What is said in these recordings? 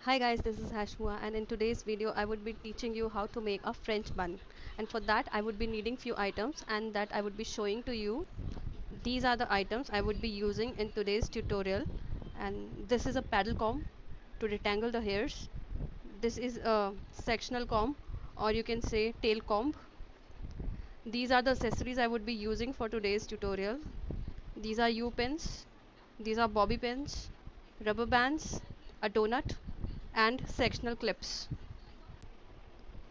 Hi guys, this is Hashmua, and in today's video I would be teaching you how to make a French bun. And for that I would be needing few items and that I would be showing to you. These are the items I would be using in today's tutorial. And this is a paddle comb to detangle the hairs. This is a sectional comb, or you can say tail comb. These are the accessories I would be using for today's tutorial. These are U-pins, these are bobby pins, rubber bands, a donut, and sectional clips.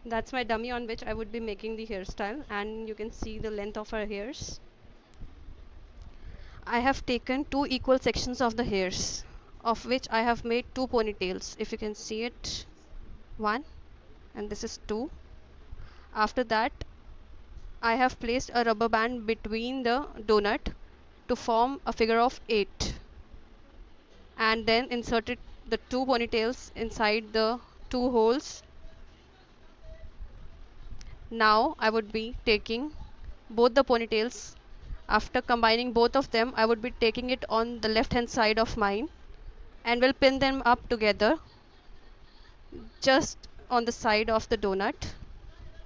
That's my dummy on which I would be making the hairstyle, and you can see the length of her hairs. I have taken two equal sections of the hairs, of which I have made two ponytails. If you can see it, one, and this is two. After that, I have placed a rubber band between the donut to form a figure of 8, and then inserted the two ponytails inside the two holes. Now I would be taking both the ponytails. After combining both of them, I would be taking it on the left hand side of mine and will pin them up together just on the side of the donut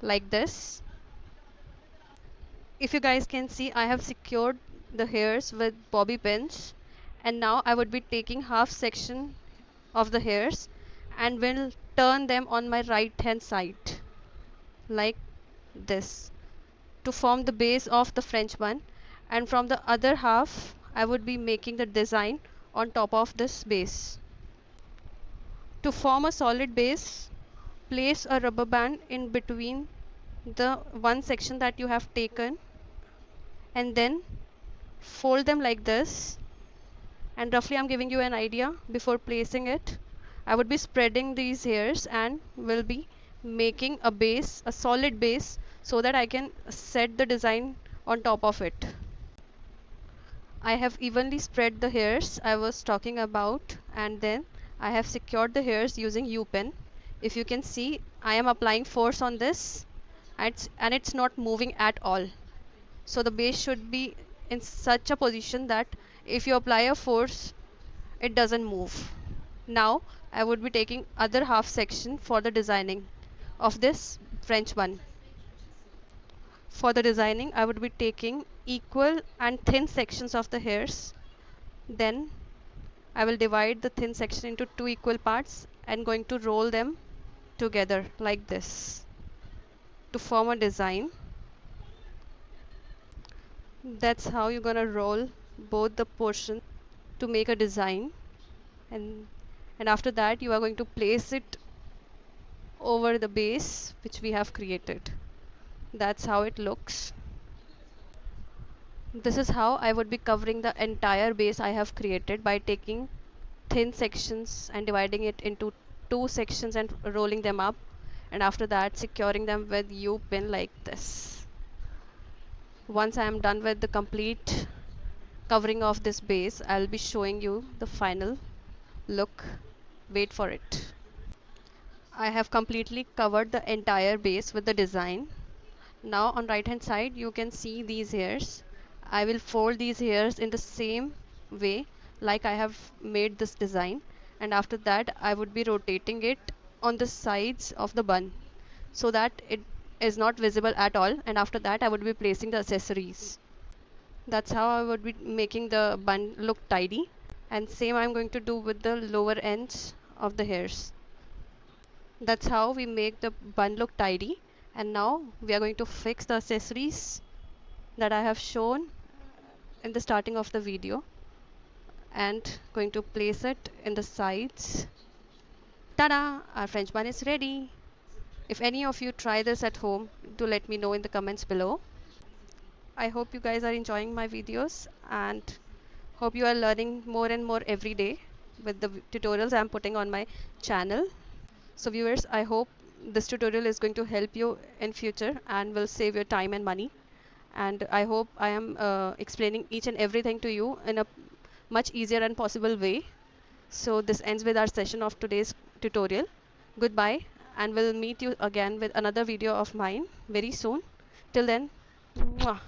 like this. If you guys can see, I have secured the hairs with bobby pins, and now I would be taking half section of the hairs and will turn them on my right hand side like this to form the base of the French bun, and from the other half I would be making the design on top of this base. To form a solid base, place a rubber band in between the one section that you have taken, and then fold them like this. And roughly I'm giving you an idea before placing it. I would be spreading these hairs and will be making a base, a solid base, so that I can set the design on top of it. I have evenly spread the hairs I was talking about, and then I have secured the hairs using U-pin. If you can see, I am applying force on this, and it's not moving at all. So the base should be in such a position that if you apply a force, it doesn't move. Now I would be taking other half section for the designing of this French bun. For the designing, I would be taking equal and thin sections of the hairs. Then I will divide the thin section into two equal parts and going to roll them together like this to form a design. That's how you're gonna roll both the portions to make a design, and after that you are going to place it over the base which we have created. That's how it looks. This is how I would be covering the entire base I have created by taking thin sections and dividing it into two sections and rolling them up, and after that securing them with U-pin like this. Once I am done with the complete covering of this base, I'll be showing you the final look. Wait for it. I have completely covered the entire base with the design. Now on right hand side you can see these hairs. I will fold these hairs in the same way like I have made this design, and after that I would be rotating it on the sides of the bun so that it is not visible at all, and after that I would be placing the accessories. That's how I would be making the bun look tidy, and same I'm going to do with the lower ends of the hairs. That's how we make the bun look tidy. And now we are going to fix the accessories that I have shown in the starting of the video, and going to place it in the sides. Ta-da! Our French bun is ready. If any of you try this at home, do let me know in the comments below. I hope you guys are enjoying my videos and hope you are learning more and more every day with the tutorials I'm putting on my channel. So viewers, I hope this tutorial is going to help you in future and will save your time and money. And I hope I am explaining each and everything to you in a much easier and possible way. So this ends with our session of today's tutorial. Goodbye, and we'll meet you again with another video of mine very soon. Till then, mwah.